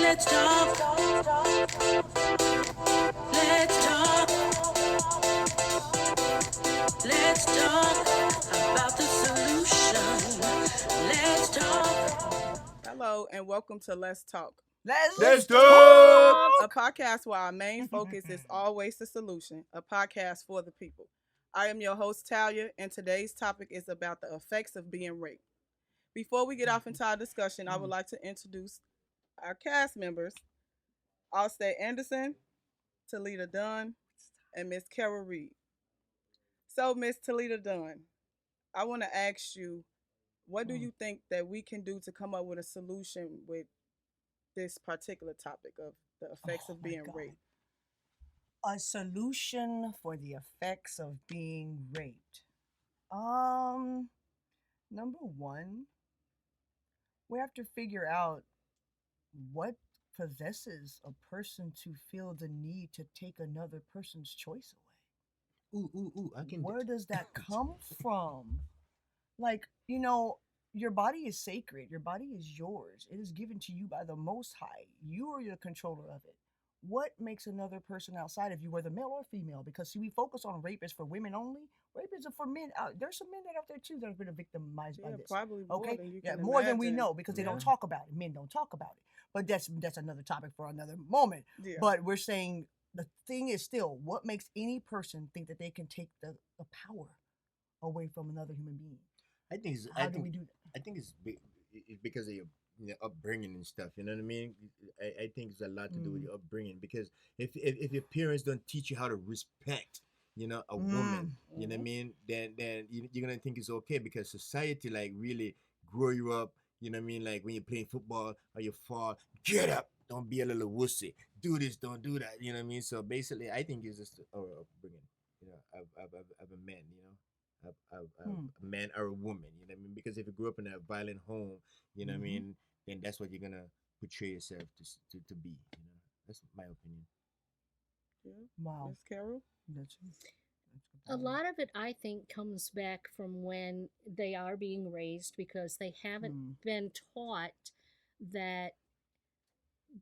Let's talk. Let's talk. Let's talk about the solution. Let's talk. Hello and welcome to Let's Talk, Let's talk. a podcast where our main focus is always the solution, a podcast for the people. I am your host, Talia, and today's topic is about the effects of being raped. Before we get off into our discussion, I would like to introduce our cast members, Allstate Anderson, Talita Dunn, and Miss Carol Reed. So, Miss Talita Dunn, I want to ask you, what do you think that we can do to come up with a solution with this particular topic of the effects of being raped? A solution for the effects of being raped. Number one, we have to figure out what possesses a person to feel the need to take another person's choice away. Where does that come from? Like, your body is sacred. Your body is yours. It is given to you by the Most High. You are the controller of it. What makes another person outside of you, whether male or female? Because see, we focus on rape is for women only. Rape is for men. There's some men out there too that have been victimized by this. Probably more Okay, than you yeah, can more than we imagine. know because they don't talk about it. Men don't talk about it. But that's another topic for another moment. Yeah. But we're saying the thing is still, what makes any person think that they can take the power away from another human being? I think it's, How do we do that? I think it's because of your upbringing and stuff. You know what I mean? I think it's a lot to do with your upbringing because if your parents don't teach you how to respect, a woman, you know what I mean? Then you're gonna think it's okay because society like really grow you up. You know what I mean? Like when you're playing football or you fall, get up. Don't be a little wussy. Do this, don't do that. You know what I mean? So basically, I think it's just upbringing, of a man, a man or a woman, you know what I mean? Because if you grew up in a violent home, you know what I mean, then that's what you're gonna portray yourself to be. That's my opinion. Yeah. Wow. Miss Carol? A lot of it, I think, comes back from when they are being raised because they haven't been taught that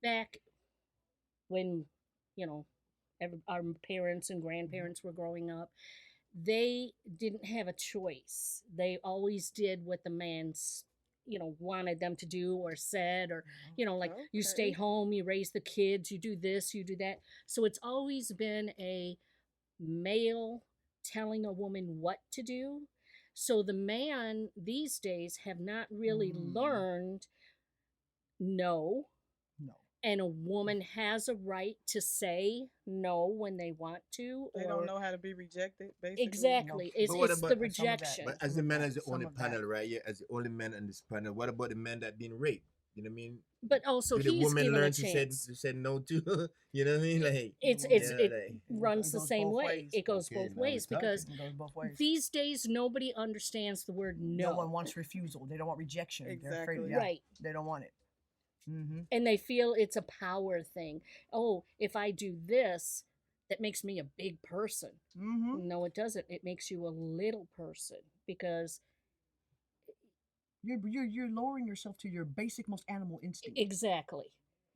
back when, our parents and grandparents were growing up, they didn't have a choice. They always did what the man's, wanted them to do or said, or, you stay home, you raise the kids, you do this, you do that. So it's always been a male telling a woman what to do. So the man these days have not really learned no. And a woman has a right to say no when they want to. They don't know how to be rejected, basically. Exactly. It's the rejection. But as the man, as the only panel, right? Yeah, as the only man on this panel, what about the man that been raped? You know what I mean? But also Did the he's woman given learn a to chance. say no to? You know what I mean? Like It runs It the goes same both way. ways. It goes Okay, both now ways we're because It goes both ways. these days nobody understands the word No no. one wants refusal. They don't want rejection. They're afraid, Exactly. Right. They don't want it. And they feel it's a power thing. Oh, if I do this, that makes me a big person. No, it doesn't. It makes you a little person because You're lowering yourself to your basic, most animal instinct. exactly.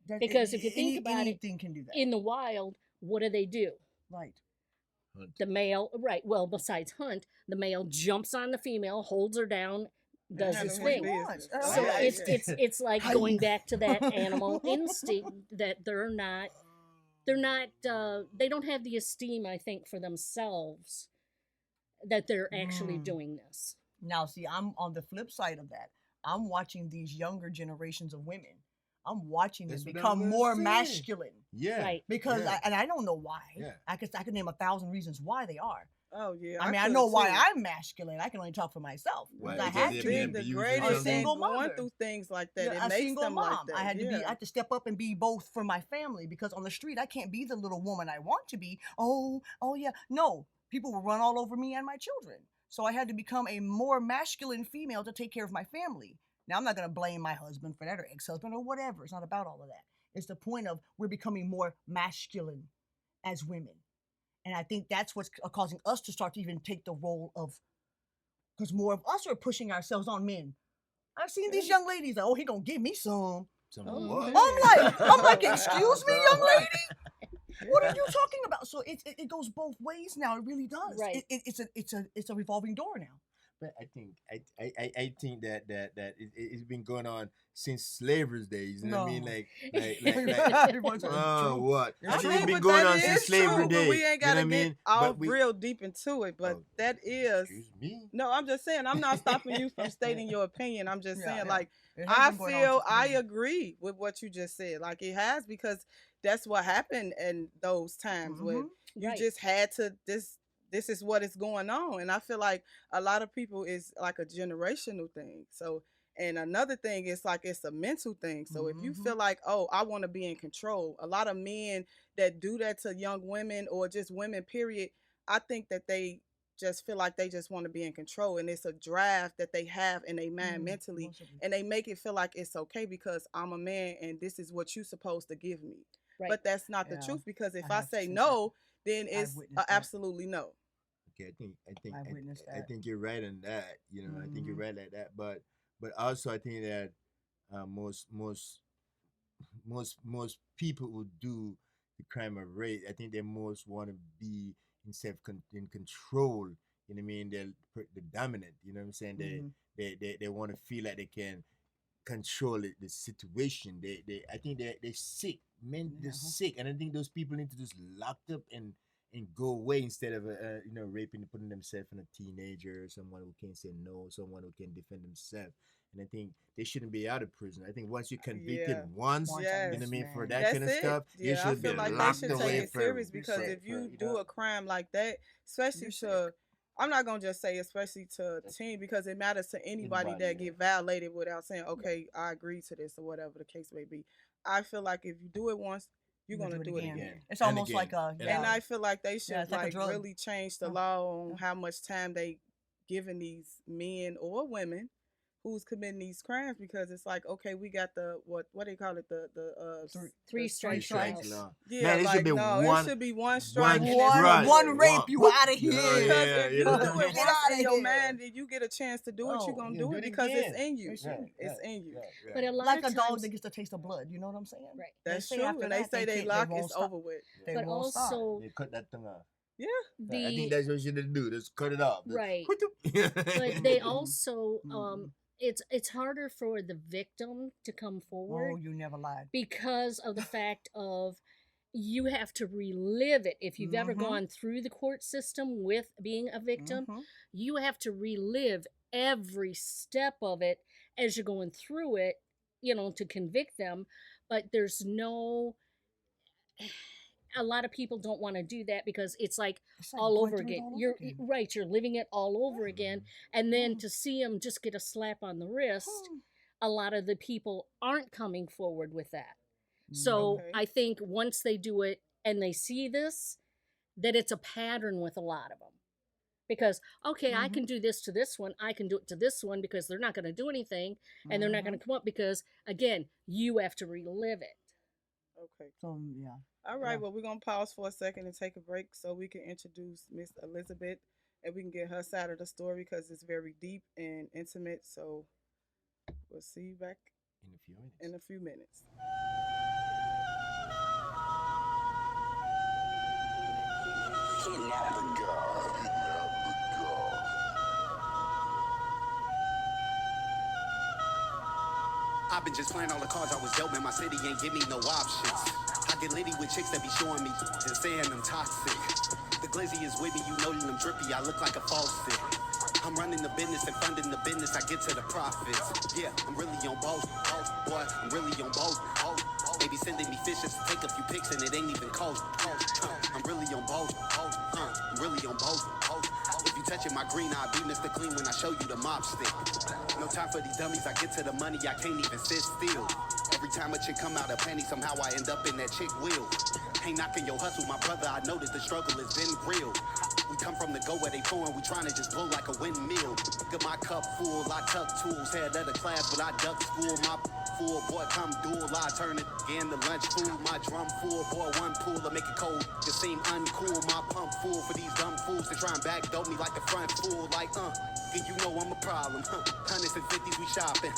That- Because if you think about it, anything can do that. in the wild, what do? Right. The male, right? Well, besides hunt, the male jumps on the female, holds her down, does his Handle his thing. business. So Yeah, it's like going back to that animal instinct that they don't have the esteem, I think, for themselves that they're actually doing this. Now, see, I'm on the flip side of that. I'm watching these younger generations of women. I'm watching them That's what become I'm more saying. masculine Yeah. Right. because, Yeah. and I don't know why. Yeah. I could mean 1,000 reasons why they are. Oh, yeah. I mean, I could know why too. I'm masculine. I can only talk for myself. Why? because I Because had they're to being be. The abused or greatest something? thing Single going mother. through things like that. Yeah, It a makes single them mom. like that. I had to be. Yeah. I had to step up and be both for my family because on the street I can't be the little woman I want to be. Oh yeah. No, people will run all over me and my children. So I had to become a more masculine female to take care of my family. Now I'm not gonna blame my husband for that or ex-husband or whatever. It's not about all of that. It's the point of we're becoming more masculine as women, and I think that's what's causing us to start to even take the role of, because more of us are pushing ourselves on men. I've seen these young ladies like, oh, he gonna give me some. Some Oh, what? I'm like, excuse me, young lady. What are you talking about? So it goes both ways now. It really does. Right. It's a revolving door now. But I think it's been going on since slavery's days. You know what I mean? No. Like oh what? I think it's been going on since slavery but days. we ain't You know gotta what I mean? get all But we- real deep into it. But Oh, that is Excuse me. no. I'm just saying. I'm not stopping you from stating your opinion. I'm just Yeah, saying, yeah. like, It has I been going on feel since the I beginning. agree with what you just said. Like it has because that's what happened in those times when Mhm. you Right. just had to this is what is going on. And I feel like a lot of people is like a generational thing. So and another thing is like it's a mental thing. So if you Mhm. feel like, oh, I want to be in control, a lot of men that do that to young women or just women, period, I think that they just feel like they just want to be in control and it's a drive that they have in their mind mentally Most of it. and they make it feel like it's okay because I'm a man and this is what you're supposed to give me. Right. But that's not the Yeah, truth because if I I have say since no, then I've it's witnessed that. absolutely no. Okay, I've witnessed I that. think you're right on that. You know, I think you're Mhm. right like that. But also I think that most people who do the crime of rape, I think they most want to be in control. You know what I mean? They're dominant. You know what I'm saying? Mhm. They want to feel like they can control the situation. I think they're sick. Men, they're Uh-huh. sick, and I think those people need to just locked up and go away instead of raping and putting themselves in a teenager, someone who can say no, someone who can defend themselves. And I think they shouldn't be out of prison. I think once you're convicted Yeah. once, Once, you know what I Yes. mean, for man. that That's kind of it. stuff, you Yeah, I should be feel like they locked should away take it for serious because for- if you for- do a crime like that, especially You're to, I'm not gonna just say especially to a teen because it matters to anybody Anybody, that yeah. get violated without saying, okay, I agree to this or whatever the case may be. I feel like if you do it once, you're You gonna do it again. again. It's And almost again. like a And yeah. And I feel like they should it's like a like drug. really change the Yeah. law on Yeah. how much time they giving these men or women who's committing these crimes because it's like, okay, we got the what they call it, the Three the strikes strikes. law. yeah, Man, it like should be no, one- it should be one strike. one and that's strike. it. One rape, you out of here. Because Yeah, if you you know. do it Get once outta in your here. mind and you get a chance to do it, you're Oh, gonna you do do it it because it's again. in you. It's in you. It's in you. But a lot Like of a dog times, that gets the taste of blood. You know what I'm saying? right. That's say true. after And they that, say they can't- lock, won't it's stop. over with. They But won't stop. also They cut that thing off. Yeah. the I think that's what you should do. Just cut it off. Just- Right. but but they also Mhm. it's harder for the victim to come forward Oh, you never lied. because of the fact of you have to relive it. If you've ever Mhm. gone through the court system with being a victim, Mhm. you have to relive every step of it as you're going through it, to convict them. But there's no, a lot of people don't want to do that because it's like It's like all going over through it again. all over You're again. right. You're living it all over again. And then Mhm. to see them just get a slap on the wrist, Hmm. a lot of the people aren't coming forward with that. So Okay. I think once they do it and they see this, that it's a pattern with a lot of them. Because, okay, I can do this to this one, I can do it to this one because they're not going to do anything and they're not going to come up because, again, you have to relive it. Okay. So yeah. All right. Yeah. Well, we're gonna pause for a second and take a break so we can introduce Miss Elizabeth and we can get her side of the story because it's very deep and intimate. So we'll see you back in a few minutes. in a few minutes. Kidnap the girl. I've been just playing all the cards I was dealt, man. My city ain't give me no options. I get litty with chicks that be showing me and saying I'm toxic. The glizzy is with me, you know that I'm drippy. I look like a faucet. I'm running the business and funding the business. I get to the profits. Yeah, I'm really on both. Boy, I'm really on both. Baby sending me fishes to take a few pics and it ain't even cold. I'm really on both. I'm really on both. If you touching my green, I'll be Mr. Clean when I show you the mop stick. No time for these dummies, I get to the money, I can't even sit still. Every time a chick come out of panty, somehow I end up in that chick wheel. Ain't knocking your hustle, my brother, I know that the struggle has been real. We come from the go where they pouring, we trying to just blow like a windmill. Got my cup full, I tuck tools, head of the class, but I duck school. My full, boy, come dual, I turn it again to lunch food. My drum full, boy, one pool, I make it cold. It seem uncool, my pump full for these dumb fools to try and backdoor me like the front fool, like, you know I'm a problem, Hundreds and fifties we shopping,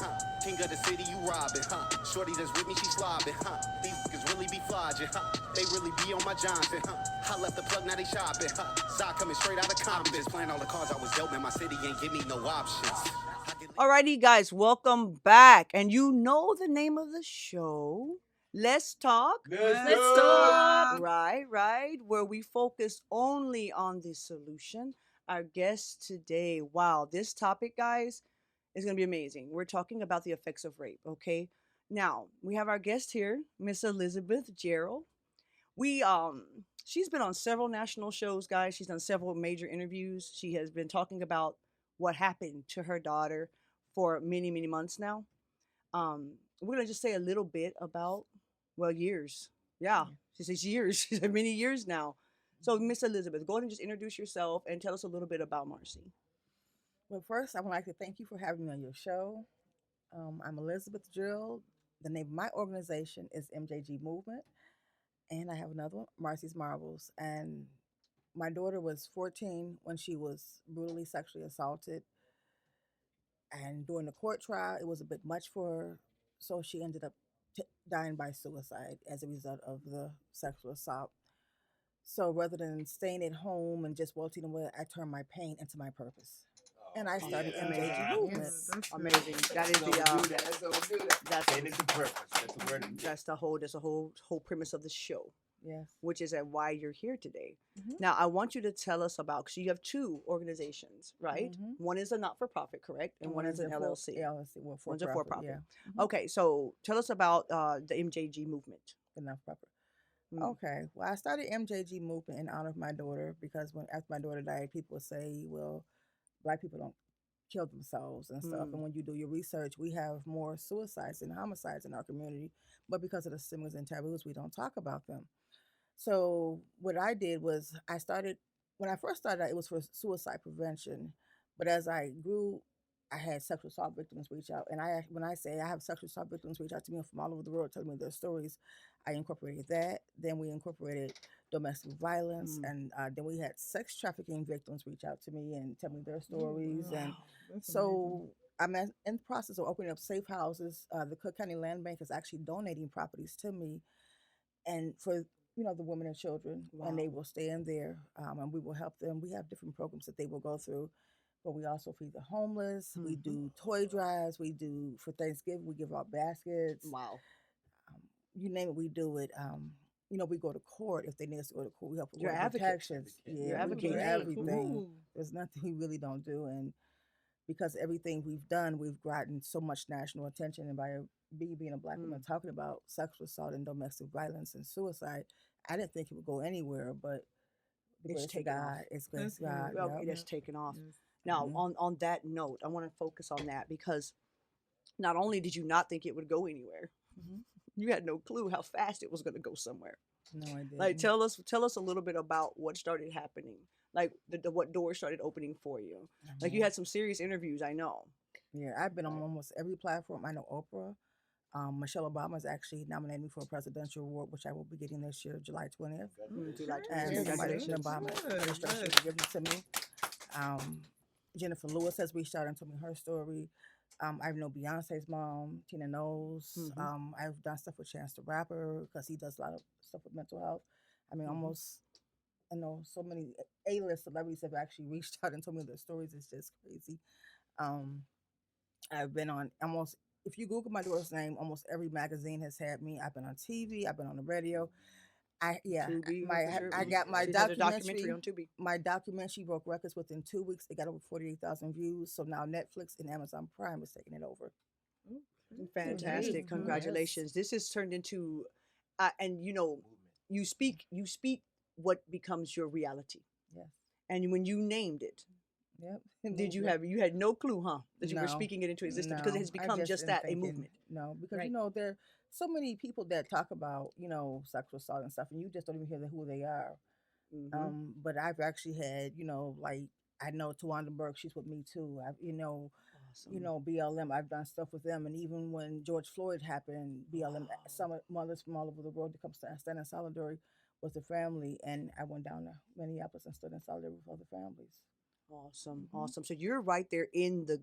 King of the city you robbing, Shorty that's with me she slobbing, These niggas really be flogging, They really be on my Johnson, I left the plug now they shopping, Side coming straight out of Compton. Playing all the cards I was dealt, man, my city ain't give me no options. Alrighty, guys, welcome back. And you know the name of the show. Let's talk. Let's talk. Right. Where we focus only on the solution. Our guest today, wow, this topic, guys, is going to be amazing. We're talking about the effects of rape, okay? Now, we have our guest here, Miss Elizabeth Gerald. She's been on several national shows, guys. She's done several major interviews. She has been talking about what happened to her daughter for many, many months now. We're going to just say a little bit about, well, years. Yeah, she says years. She said many years now. So, Miss Elizabeth, go ahead and just introduce yourself and tell us a little bit about Marcy. Well, first, I would like to thank you for having me on your show. I'm Elizabeth Gerald. The name of my organization is MJG Movement. And I have another one, Marcy's Marbles. And my daughter was 14 when she was brutally sexually assaulted. And during the court trial, it was a bit much for her. So she ended up dying by suicide as a result of the sexual assault. So rather than staying at home and just waltzing away, I turned my pain into my purpose. And I started MJG Movement. Amazing. That is That's the whole premise of the show. Yes. Which is why you're here today. Mm-hmm. Now, I want you to tell us about, because you have two organizations, right? Mm-hmm. One is a not-for-profit, correct? And one is an LLC. Well, One's a for-profit. Yeah. Mm-hmm. Okay, so tell us about the MJG movement. The not-for-profit. Okay. Well, I started MJG Movement in honor of my daughter because after my daughter died, people say, well, Black people don't kill themselves and stuff. And when you do your research, we have more suicides than homicides in our community. But because of the stigmas and taboos, we don't talk about them. So what I did was when I first started out, it was for suicide prevention. But as I grew, I had sexual assault victims reach out. And when I say I have sexual assault victims reach out to me from all over the world telling me their stories, I incorporated that. Then we incorporated domestic violence. And then we had sex trafficking victims reach out to me and tell me their stories. Wow. And That's so I'm in the process of opening up safe houses. The Cook County Land Bank is actually donating properties to me and for the women and children, and they will stay in there, and we will help them. We have different programs that they will go through, but we also feed the homeless. We do toy drives. We do, for Thanksgiving, we give out baskets. Wow. You name it, we do it. We go to court if they need us to go to court. We help with You're protections. You're We do advocating. everything. Ooh. There's nothing we really don't do, and because everything we've done, we've gotten so much national attention, and by being a Black woman talking about sexual assault and domestic violence and suicide, I didn't think it would go anywhere, but the It's grace of taken off. God, it's grace of God. Well, yep. it has taken off. Yes. Now, on that note, I want to focus on that because not only did you not think it would go anywhere, you had no clue how fast it was going to go somewhere. No, I didn't. Like, tell us a little bit about what started happening. Like, what doors started opening for you. Like, you had some serious interviews, I know. Yeah, I've been on almost every platform. I know Oprah. Michelle Obama has actually nominated me for a presidential award, which I will be getting this year, July 20th. July 20th. And Congratulations. Obama Good, administration good. will give it to me. Jennifer Lewis has reached out and told me her story. I know Beyonce's mom, Tina Knowles. I've done stuff with Chance the Rapper because he does a lot of stuff with mental health. I mean, almost, so many A-list celebrities have actually reached out and told me their stories. It's just crazy. I've been on if you Google my daughter's name, almost every magazine has had me. I've been on TV. I've been on the radio. Tubi, I got my She's had a documentary on Tubi. My documentary broke records within 2 weeks. It got over 48,000 views. So now Netflix and Amazon Prime is taking it over. Fantastic. Mhm. Congratulations. This has turned into, and you speak what becomes your reality. Yes. And when you named it, Yep. did you had no clue, huh? That you were No. speaking it into existence because it has No, I become just am that, a thinking, movement. No, because Right. there are so many people that talk about sexual assault and stuff, and you just don't even hear who they are. But I've actually had, like I know Tawanda Burke, she's with me too. I've, Awesome. BLM. I've done stuff with them, and even when George Floyd happened, BLM, some mothers from all over the world to come stand in solidarity with the family, and I went down to Minneapolis and stood in solidarity with other families. Awesome, Mhm. awesome. So you're right there in the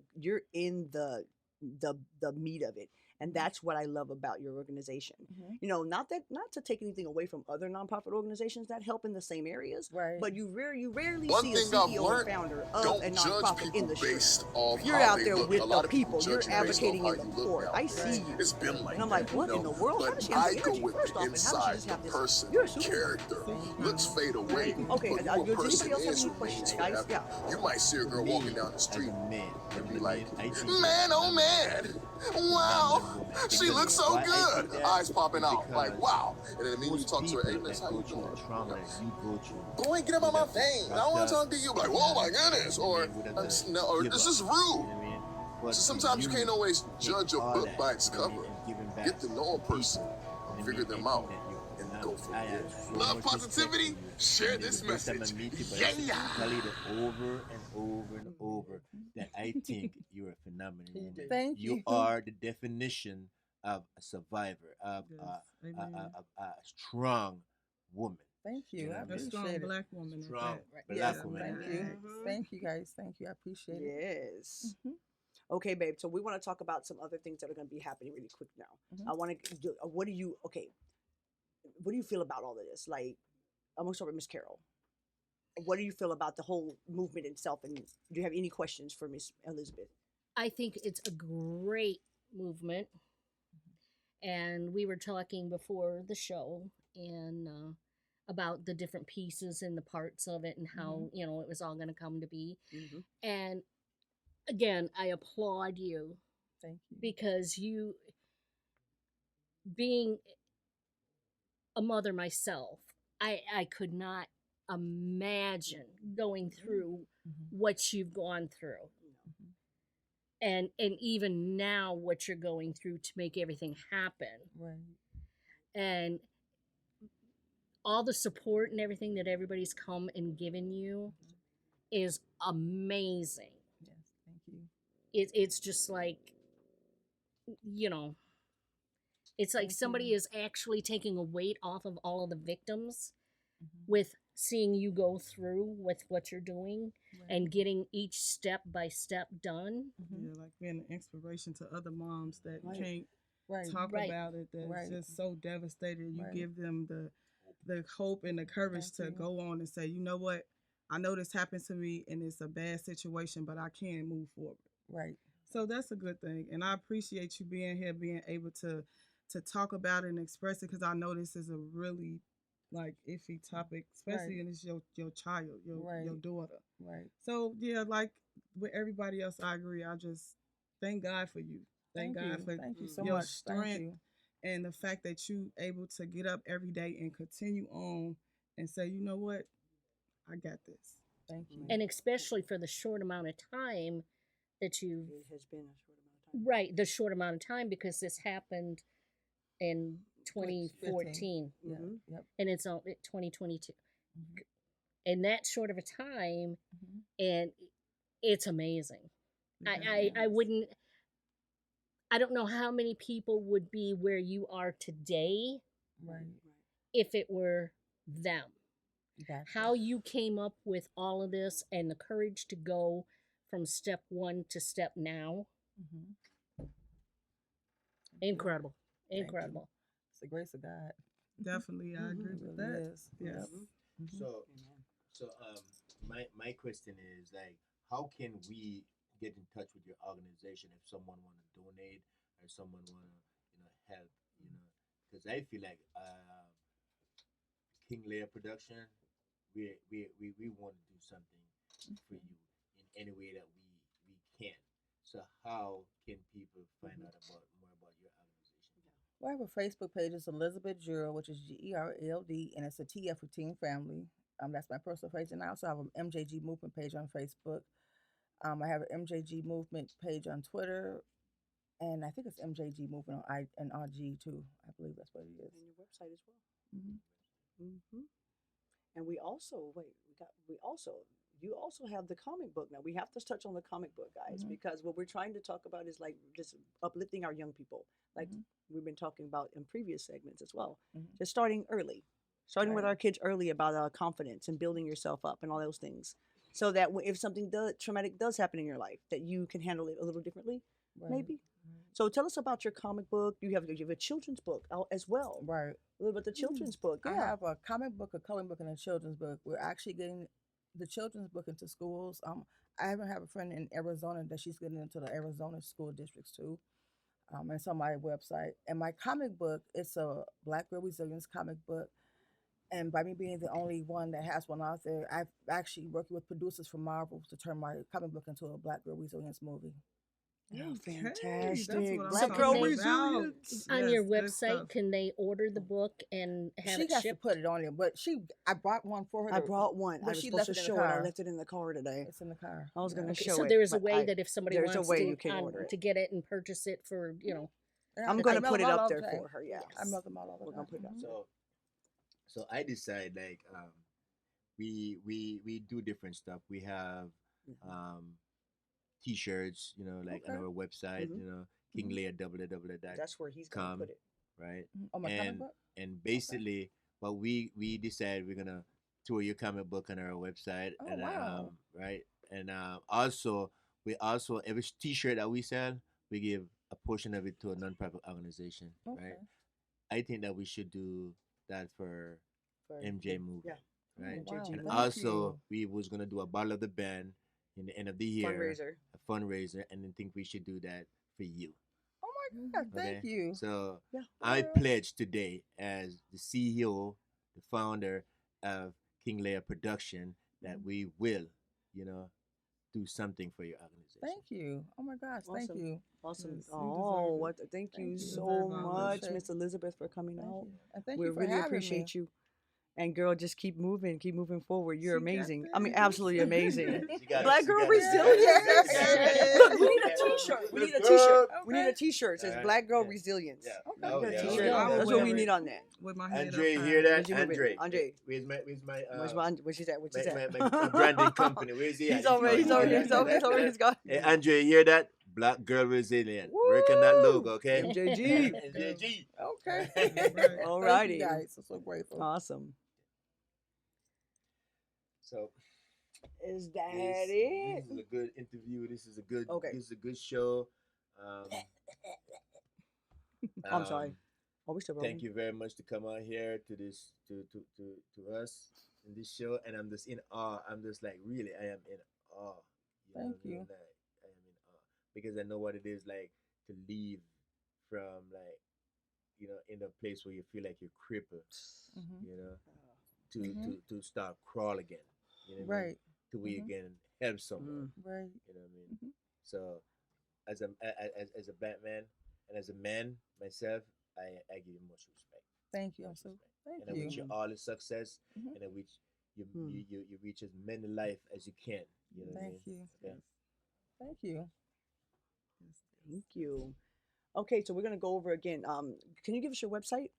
meat of it, and that's what I love about your organization. Mhm. Not to take anything away from other nonprofit organizations that help in the same areas, Right. but you rarely One see a thing I've CEO or learned, founder of don't a judge nonprofit in people the street. based off You're how out they there look. with A the lot of people. people You're judge you based off advocating how in the you look court. I nowadays. see you. It's been like And I'm that, like, what in the world? How But does she have I the go energy? with First the off, and how does she inside, just the have this? person, You're a the superwoman. character. Looks fade away, Okay, but who a does person anybody else have is any remains questions, guys? forever. Yeah. You might see a girl Me, walking down the as street a man, and be you know what I like, mean? I think man, oh man, wow, phenomenal woman. she Because looks so why I good. think that Eyes popping is out, like because wow. And then the minute you most talk to her, hey, people miss, that how go you through doing? the trauma that you go through, Go and get up out my would have veins. I rather, want to talk to you. Like, oh my goodness, or would have no, or give this up, is you rude. know what I mean? But So for sometimes you you can't always take judge a all book that, by its you know what I mean, cover. and giving back Get to know a to people, person, you know what I figure mean? them I out, think that you're and phenomenal. go from I have there. so Love much respect for positivity? you. Share And this the first time I message. meet you, but I Yeah. tell you that over and over and over that I think you're a phenomenal woman. Thank You you. are the definition of a survivor, of Yes. a, Amen. a strong woman. Thank You you. know I what I A mean? strong appreciate it. black woman at Strong that. black Yes, woman. Thank at you. that. Thank you guys. Thank you. I appreciate it. Yes. Mhm. Okay, babe. So we want to talk about some other things that are going to be happening really quick now. Mhm. I want to do. What do you? Okay. What do you feel about all of this? Like, I'm gonna start with Miss Carol. What do you feel about the whole movement itself? And do you have any questions for Miss Elizabeth? I think it's a great movement. And we were talking before the show and about the different pieces and the parts of it and how, it was all going to come to be. Mm-hmm. And again, I applaud you Thank you. because you, being a mother myself, I could not imagine going through what you've gone through. And even now what you're going through to make everything happen. Right. And all the support and everything that everybody's come and given you is amazing. Yes. Thank you. It's just like, it's like Thank somebody you. is actually taking a weight off of all of the victims Mhm. with seeing you go through with what you're doing Right. and getting each step by step done. Mhm. Yeah, like being an inspiration to other moms that Right. can't Right. talk Right. about it, that's Right. just so devastated. You Right. give them the hope and the courage Thank to you. go on and say, you know what, I know this happened to me and it's a bad situation, but I can move forward. Right. So that's a good thing, and I appreciate you being here, being able to talk about it and express it, because I know this is a really like iffy topic, especially Right. when it's your child, your Right. daughter. Right. So yeah, like with everybody else, I agree. I just thank God for you. Thank Thank God you. for Thank you so your much. Thank strength you. and the fact that you able to get up every day and continue on and say, you know what, I got this. Thank you. And especially for the short amount of time that you've It has been a short amount of time. right, the short amount of time, because this happened in 15. 2014 Yeah. Mhm. Yep. and it's on 2022. Mhm. In that short of a time, Mhm. and it's amazing. Because I wouldn't, I don't know how many people would be where you are today Right. if it were them. Gotcha. How you came up with all of this and the courage to go from step one to step now. Mhm. Incredible. Thank you. Incredible. It's the grace of God. definitely I agree It with really that. is. Yes. Mhm. So, Amen. so my question is like, how can we get in touch with your organization if someone want to donate or someone want to, help, because I feel like King Lear Production, we want to do something for you in any way that we can. So how can people find out about more about your organization? Well, I have a Facebook page. It's Elizabeth Gerald, which is Gerald, and it's a TF for Teen Family. That's my personal page, and I also have an MJG Movement page on Facebook. I have an MJG Movement page on Twitter, and I think it's MJG Movement on and RG too. I believe that's what it is. And your website as well. Mhm. Mm-hmm. And we also you also have the comic book. Now we have to touch on the comic book, guys, because what we're trying to talk about is like just uplifting our young people, like we've been talking about in previous segments as well. Just starting early, starting with our kids early about confidence and building yourself up and all those things, so that if something traumatic does happen in your life, that you can handle it a little differently, maybe. So tell us about your comic book. You have a children's book out as well. Right. A little bit the children's book. I Yeah. have a comic book, a coloring book, and a children's book. We're actually getting the children's book into schools. I even have a friend in Arizona that she's getting into the Arizona school districts too. And it's on my website. And my comic book, it's a Black Girl Resilience comic book. And by me being the only one that has one out there, I've actually working with producers from Marvel to turn my comic book into a Black Girl Resilience movie. Oh, Okay, fantastic. that's what I'm Black talking Girl about. Resilience. On Yes, your good website, stuff. can they order the book and have She it got to shipped? put it on there, but I brought one for her. I brought one. but I was she supposed left to it in the show it. I car. left it in the car today. It's in the car. I was going to Okay, show so it. there is a but way that if somebody there's a wants way to, you can order it. to get it and purchase it for, I'm going to put it up there for her. Yeah. I mail them all over. We're going to put it up. So I decide like we do different stuff. We have t-shirts, like on our website, King Lear www.com. That's where he's going to put it. Right. Oh, my comic book? And basically what we decide we're gonna tour your comic book on our website. Oh, And wow. right. And also every t-shirt that we sell, we give a portion of it to a non-profit organization. Okay. Right. I think that we should do that for MJ Movement. Yeah. Right. Oh, wow. And Thank also we was gonna do a bottle of the band in the end of the year. Fundraiser. A fundraiser, and then think we should do that for you. Oh my God! Thank Okay? you. So Yeah. I pledge today as the CEO, the founder of King Lear Production, that we will, do something for your organization. Thank you. Oh my gosh! Thank Awesome. you. Yes, Awesome. you Oh, deserve what? it. Thank you You so deserve all much, this. Miss Elizabeth, for coming Thank out. you. And thank We you for really having appreciate me. you. And girl, just keep moving forward. You're She got amazing. I mean, this. absolutely amazing. She got it, Black she Girl got it. Resilience. Yes. Look, we need a T-shirt. We need a T-shirt. We need a Okay. T-shirt. It says Alright. Black Girl Yeah. Resilience. Yeah. Okay. Oh, We got a yeah. T-shirt. I will That's what we wear need it. on that. With my head Andre, up high. hear that? Where's your movie? Andre. Andre. Where's my Where's she's at? Where's she's at? my branding company? Where's he at? He's over. He's over. He's gone. Hey, Andre, hear that? Black Girl Resilient. Work on that logo, okay? MJG. MJG. Okay. Right. Alrighty. Thank you guys. I'm so grateful. Awesome. So Is that this it? is a good interview. This is a good. Okay. This is a good show. I'm sorry. Are we still rolling? Thank you very much to come out here to this to us in this show, and I'm just in awe. I'm just like really, I am in awe. Thank what I mean? you. Like, I am in awe because I know what it is like to leave from like in a place where you feel like you're crippled, to start crawl again. You know what I mean? Right. To where you can help someone. Right. You know what I mean? So, as a black man and as a man myself, I give you much respect. Thank you. Much So respect. thank And I wish you. you all the success, Mhm. and I wish you reach as many life as you can. You know what I Thank mean? you. Yeah. Thank you. Thank you. Okay, so we're gonna go over again. Can you give us your website,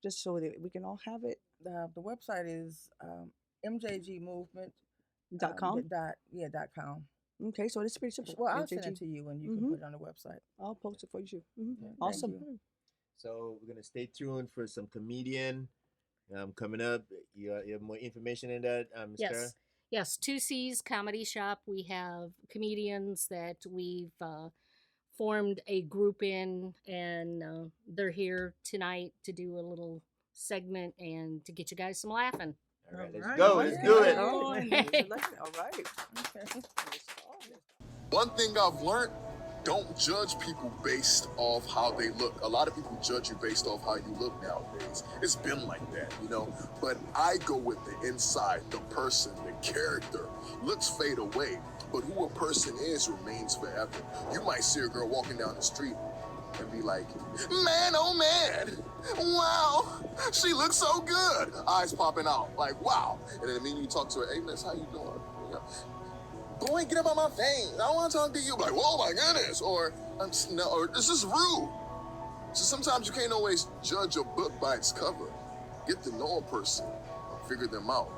just so that we can all have it? The website is MJG Movement .com. .com. Okay, so it's pretty simple. Well, I'll send MJG. it to you and you can put it on the website. I'll post it for you too. Thank Awesome. you. So we're gonna stay tuned for some comedian coming up. You have more information in that, Ms. Kara? Yes. Yes, 2C's Comedy Shop. We have comedians that we've formed a group in, and they're here tonight to do a little segment and to get you guys some laughing. All right, let's Alright. go. Let's Let's do it. All right. Okay. One thing I've learned, don't judge people based off how they look. A lot of people judge you based off how you look nowadays. It's been like that, But I go with the inside, the person, the character. Looks fade away, but who a person is remains forever. You might see a girl walking down the street and be like, man, oh man, wow, she looks so good. Eyes popping out, like, wow. And then you talk to her, hey, miss, how you doing? Boy, get up on my veins. I want to talk to you. Like, whoa, my goodness. Or this is rude. So sometimes you can't always judge a book by its cover. Get to know a person, figure them out.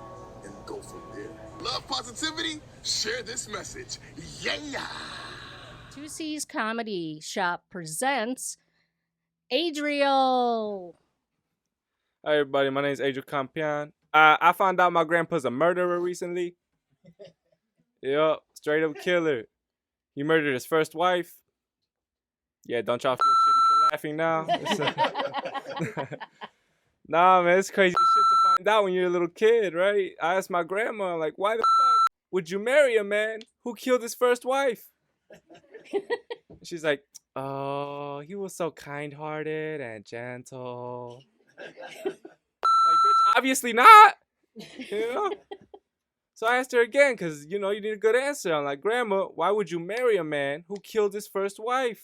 and go from there. Love positivity? Share this message. Yeah! 2C's Comedy Shop presents Adriel. Hi everybody, my name is Adriel Campion. I found out my grandpa's a murderer recently. Yup, straight up killer. He murdered his first wife. Yeah, don't y'all feel shitty for laughing now? Nah, man, it's crazy shit to find out when you're a little kid, right? I asked my grandma, like, why the fuck would you marry a man who killed his first wife? She's like, oh, he was so kind-hearted and gentle. Like, bitch, obviously not. You know? So I asked her again, because, you know, you need a good answer. I'm like, Grandma, why would you marry a man who killed his first wife?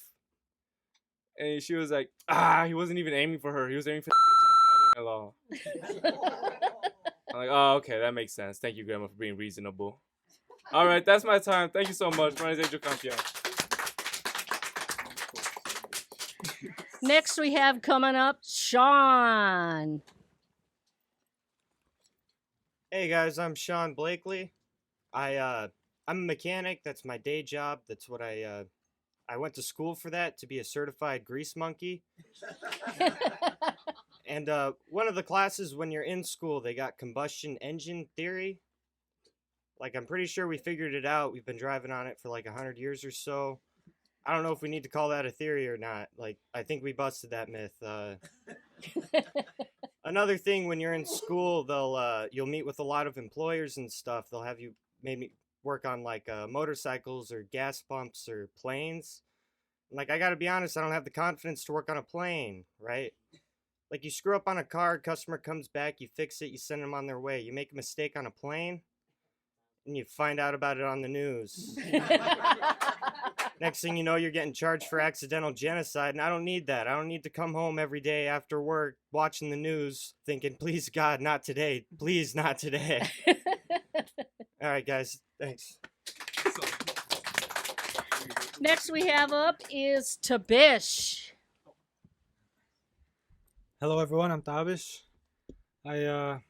And she was like, he wasn't even aiming for her. He was aiming for the bitch mother-in-law. I'm like, oh, okay, that makes sense. Thank you, Grandma, for being reasonable. All right, that's my time. Thank you so much. My name is Adriel Campion. Next we have coming up Sean. Hey guys, I'm Sean Blakely. I'm a mechanic. That's my day job. That's what I went to school for that, to be a certified grease monkey. And one of the classes when you're in school, they got combustion engine theory. Like, I'm pretty sure we figured it out. We've been driving on it for like 100 years or so. I don't know if we need to call that a theory or not. Like, I think we busted that myth. Another thing, when you're in school, you'll meet with a lot of employers and stuff. They'll have you maybe work on like motorcycles or gas pumps or planes. Like, I gotta be honest, I don't have the confidence to work on a plane, right? Like, you screw up on a car, customer comes back, you fix it, you send them on their way. You make a mistake on a plane, and you find out about it on the news. Next thing you know, you're getting charged for accidental genocide, and I don't need that. I don't need to come home every day after work watching the news thinking, please, God, not today. Please, not today. All right, guys. Thanks. Next we have up is Tabish. Hello, everyone. I'm Tabish. I've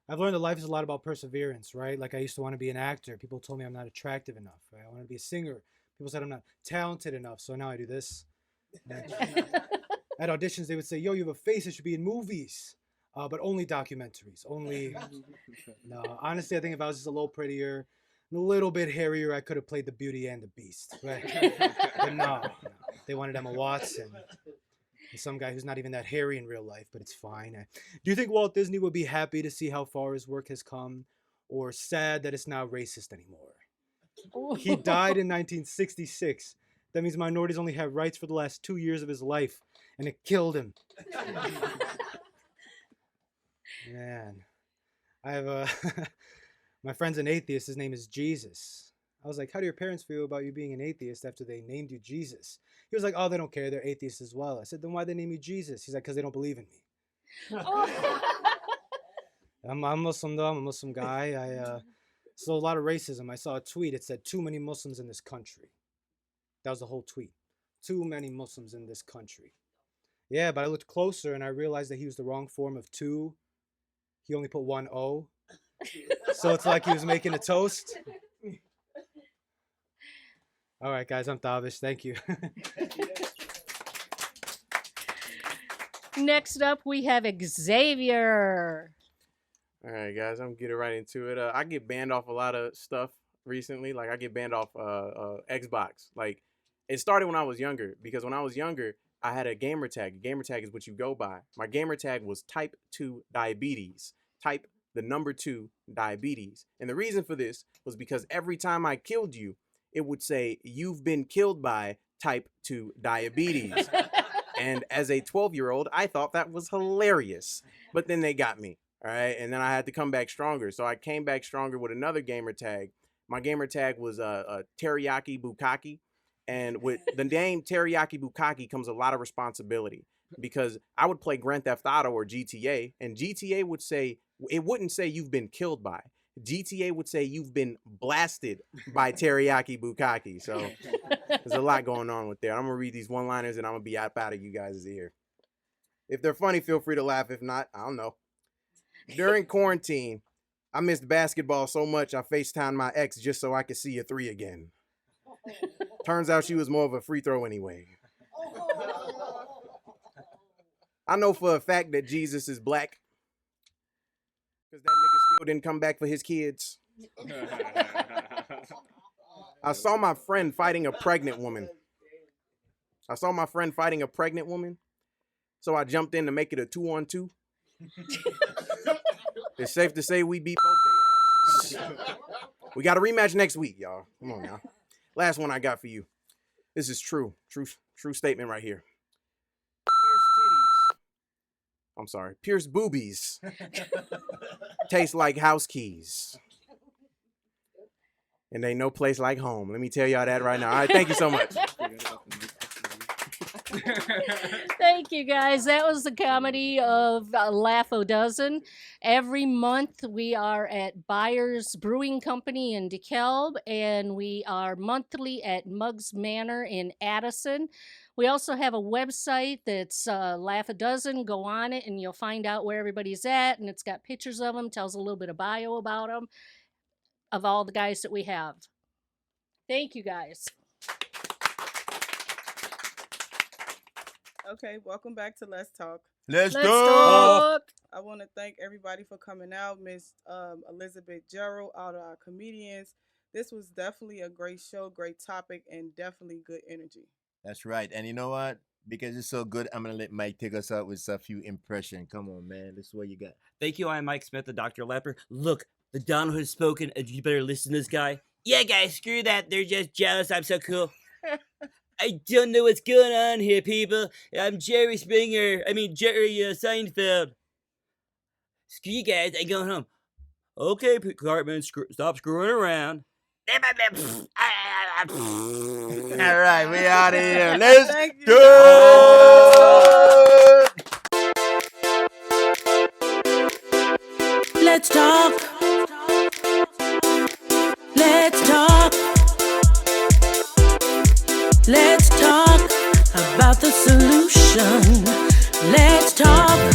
learned that life is a lot about perseverance, right? Like, I used to want to be an actor. People told me I'm not attractive enough, right? I wanted to be a singer. People said I'm not talented enough, so now I do this. At auditions, they would say, yo, you have a face that should be in movies, but only documentaries. Only, no, honestly, I think if I was just a little prettier, a little bit hairier, I could have played the Beauty and the Beast, right? But no, they wanted Emma Watson. Some guy who's not even that hairy in real life, but it's fine. Do you think Walt Disney would be happy to see how far his work has come, or sad that it's not racist anymore? He died in 1966. That means minorities only have rights for the last 2 years of his life, and it killed him. Man, I have my friend's an atheist. His name is Jesus. I was like, how do your parents feel about you being an atheist after they named you Jesus? He was like, oh, they don't care. They're atheists as well. I said, then why'd they name you Jesus? He's like, because they don't believe in me. I'm Muslim, though. I'm a Muslim guy. I saw a lot of racism. I saw a tweet. It said, too many Muslims in this country. That was the whole tweet. Too many Muslims in this country. Yeah, but I looked closer and I realized that he used the wrong form of two. He only put one O. So it's like he was making a toast. All right, guys, I'm Tavish. Thank you. Next up, we have Xavier. All right, guys, I'm getting right into it. I get banned off a lot of stuff recently. Like, I get banned off Xbox. Like, it started when I was younger, because when I was younger, I had a gamer tag. A gamer tag is what you go by. My gamer tag was type 2 diabetes. Type the number 2 diabetes. And the reason for this was because every time I killed you, it would say, you've been killed by type 2 diabetes. And as a 12-year-old, I thought that was hilarious. But then they got me. All right. And then I had to come back stronger. So I came back stronger with another gamer tag. My gamer tag was Teriyaki Bukkake. And with the name Teriyaki Bukkake comes a lot of responsibility, because I would play Grand Theft Auto or GTA, and GTA would say, it wouldn't say you've been killed by. GTA would say you've been blasted by Teriyaki Bukkake. So there's a lot going on with there. I'm going to read these one-liners and I'm going to be up out of you guys' ear. If they're funny, feel free to laugh. If not, I don't know. During quarantine, I missed basketball so much I FaceTimed my ex just so I could see a 3 again. Turns out she was more of a free throw anyway. I know for a fact that Jesus is black because that nigga still didn't come back for his kids. I saw my friend fighting a pregnant woman. So I jumped in to make it a 2-on-2. It's safe to say we beat both their asses. We got a rematch next week, y'all. Come on now. Last one I got for you. This is true statement right here. Pierce boobies taste like house keys. And ain't no place like home. Let me tell y'all that right now. All right, thank you so much. Thank you, guys. That was the comedy of Laugh a Dozen. Every month we are at Byers Brewing Company in DeKalb, and we are monthly at Muggs Manor in Addison. We also have a website that's Laugh a Dozen. Go on it, and you'll find out where everybody's at, and it's got pictures of them, tells a little bit of bio about them, of all the guys that we have. Thank you, guys. Okay, welcome back to Let's Talk. Let's talk. I want to thank everybody for coming out. Miss Elizabeth Gerald, all of our comedians. This was definitely a great show, great topic, and definitely good energy. That's right. And you know what? Because it's so good, I'm going to let Mike take us out with a few impressions. Come on, man. This is what you got. Thank you. I'm Mike Smith, the Dr. Lepper. Look, the Donald has spoken, and you better listen to this guy. Yeah, guys, screw that. They're just jealous. I'm so cool. I don't know what's going on here, people. I'm Jerry Seinfeld. Screw you guys. I'm going home. Okay, Cartman, stop screwing around. All right, we out of here. Let's go. Let's talk. Let's talk. Let's talk about the solution. Let's talk